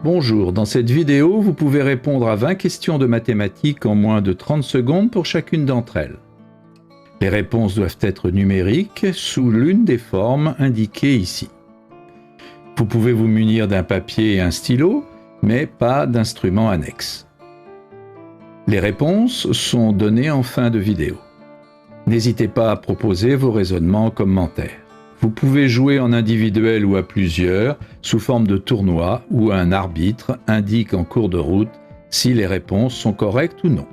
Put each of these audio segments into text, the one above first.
Bonjour, dans cette vidéo, vous pouvez répondre à 20 questions de mathématiques en moins de 30 secondes pour chacune d'entre elles. Les réponses doivent être numériques sous l'une des formes indiquées ici. Vous pouvez vous munir d'un papier et un stylo, mais pas d'instrument annexe. Les réponses sont données en fin de vidéo. N'hésitez pas à proposer vos raisonnements en commentaire. Vous pouvez jouer en individuel ou à plusieurs, sous forme de tournoi, où un arbitre indique en cours de route si les réponses sont correctes ou non.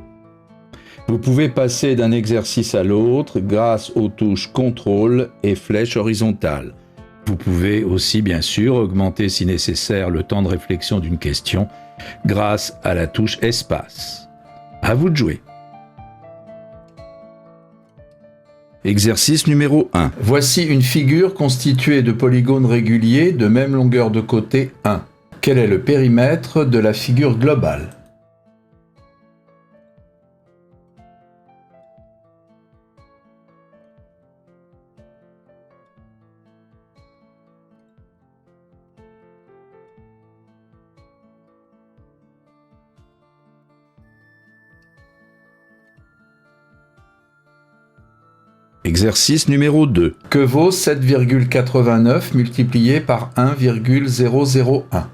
Vous pouvez passer d'un exercice à l'autre grâce aux touches contrôle et flèche horizontale. Vous pouvez aussi bien sûr augmenter si nécessaire le temps de réflexion d'une question grâce à la touche espace. À vous de jouer. Exercice numéro 1. Voici une figure constituée de polygones réguliers de même longueur de côté 1. Quel est le périmètre de la figure globale ? Exercice numéro 2. Que vaut 7,89 multiplié par 1,001 ?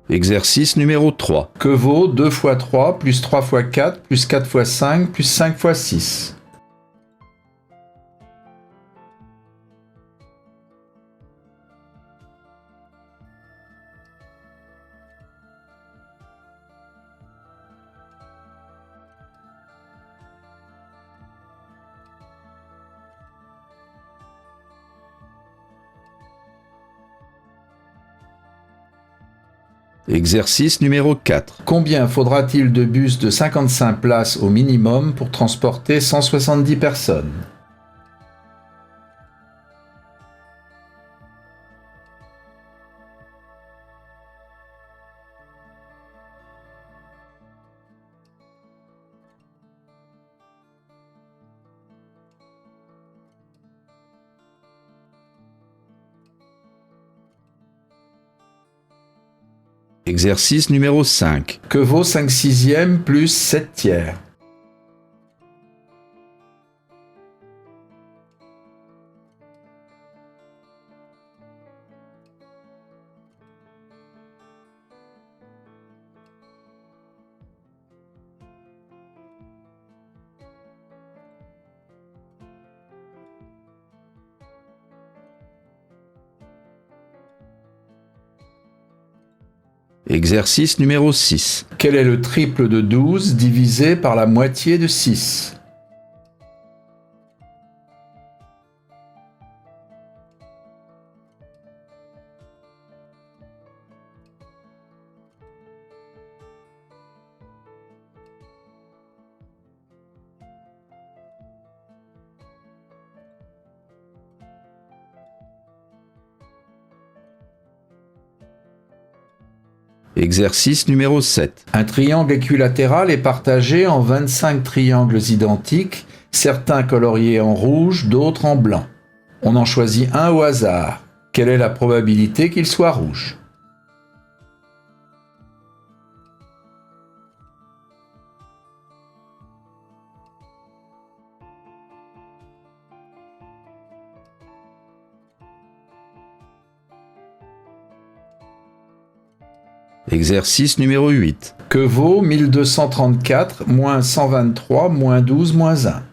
Exercice numéro 3. Que vaut 2 fois 3 plus 3 fois 4 plus 4 fois 5 plus 5 fois 6 ? Exercice numéro 4. Combien faudra-t-il de bus de 55 places au minimum pour transporter 170 personnes ? Exercice numéro 5. Que vaut 5 sixièmes plus 7 tiers ? Exercice numéro 6. Quel est le triple de 12 divisé par la moitié de 6 ? Exercice numéro 7. Un triangle équilatéral est partagé en 25 triangles identiques, certains coloriés en rouge, d'autres en blanc. On en choisit un au hasard. Quelle est la probabilité qu'il soit rouge ? Exercice numéro 8. Que vaut 1234 moins 123 moins 12 moins 1 ?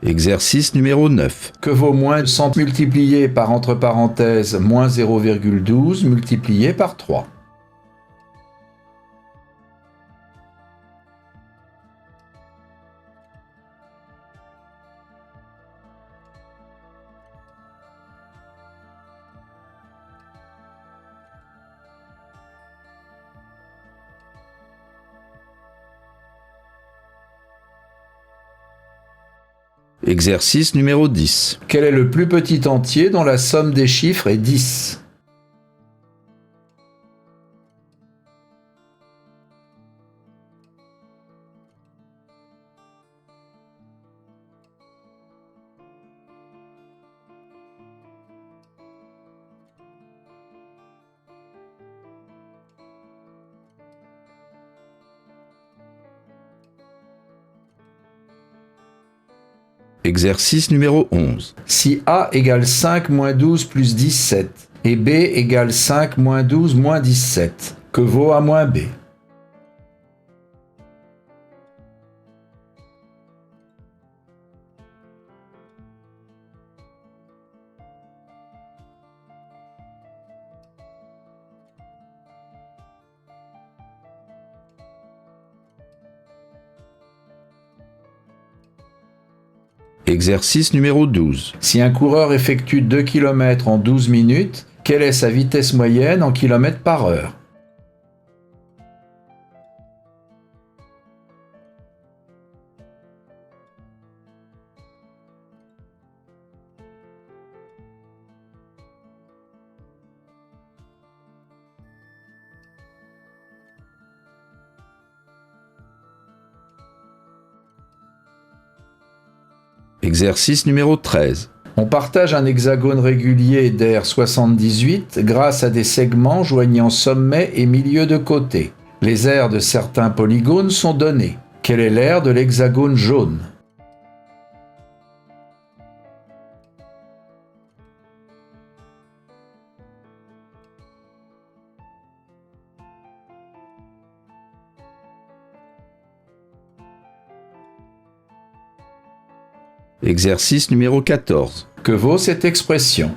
Exercice numéro 9. Que vaut moins 100 multiplié par entre parenthèses moins 0,12 multiplié par 3? Exercice numéro 10. Quel est le plus petit entier dont la somme des chiffres est 10? Exercice numéro 11. Si A égale 5 moins 12 plus 17 et B égale 5 moins 12 moins 17, que vaut A moins B? Exercice numéro 12. Si un coureur effectue 2 km en 12 minutes, quelle est sa vitesse moyenne en km par heure? Exercice numéro 13. On partage un hexagone régulier d'aire 78 grâce à des segments joignant sommet et milieu de côté. Les aires de certains polygones sont données. Quelle est l'aire de l'hexagone jaune? Exercice numéro 14. Que vaut cette expression?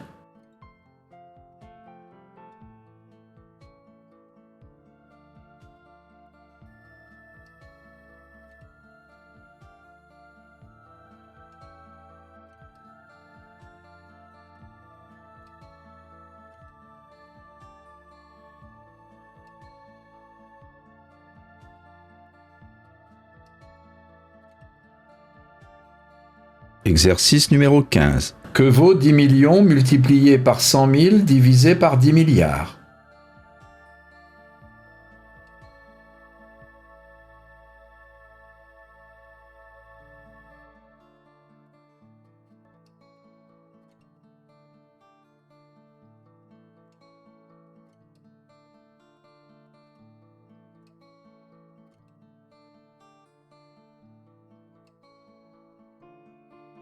Exercice numéro 15. Que vaut 10 millions multiplié par 100 000 divisé par 10 milliards?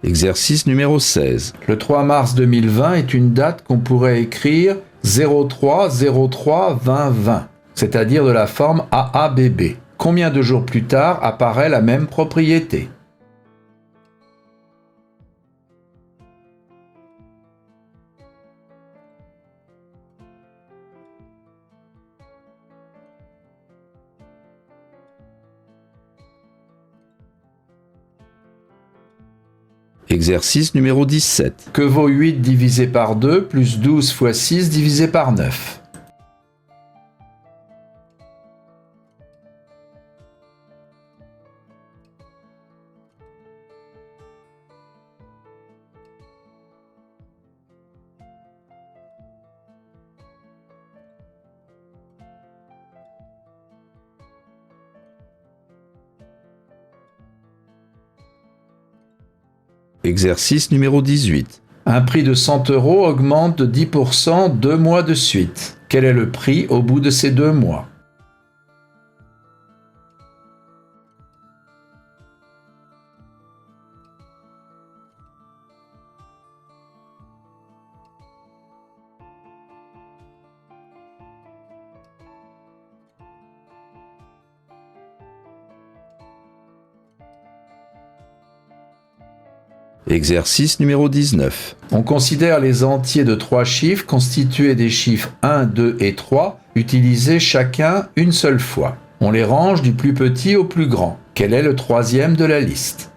Exercice numéro 16. Le 3 mars 2020 est une date qu'on pourrait écrire 03-03-2020, c'est-à-dire de la forme AABB. Combien de jours plus tard apparaît la même propriété? Exercice numéro 17. Que vaut 8 divisé par 2 plus 12 fois 6 divisé par 9? Exercice numéro 18. Un prix de 100 € augmente de 10% 2 mois de suite. Quel est le prix au bout de ces 2 mois? Exercice numéro 19. On considère les entiers de 3 chiffres constitués des chiffres 1, 2 et 3, utilisés chacun une seule fois. On les range du plus petit au plus grand. Quel est le troisième de la liste?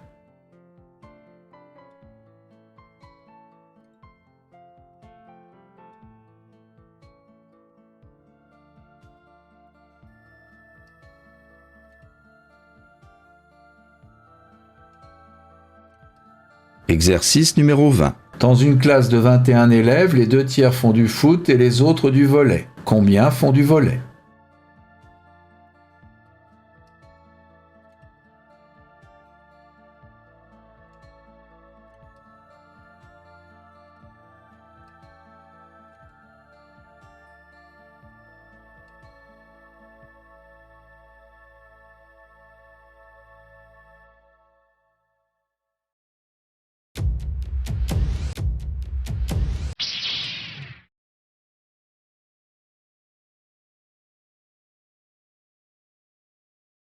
Exercice numéro 20. Dans une classe de 21 élèves, les 2 tiers font du foot et les autres du volley. Combien font du volley?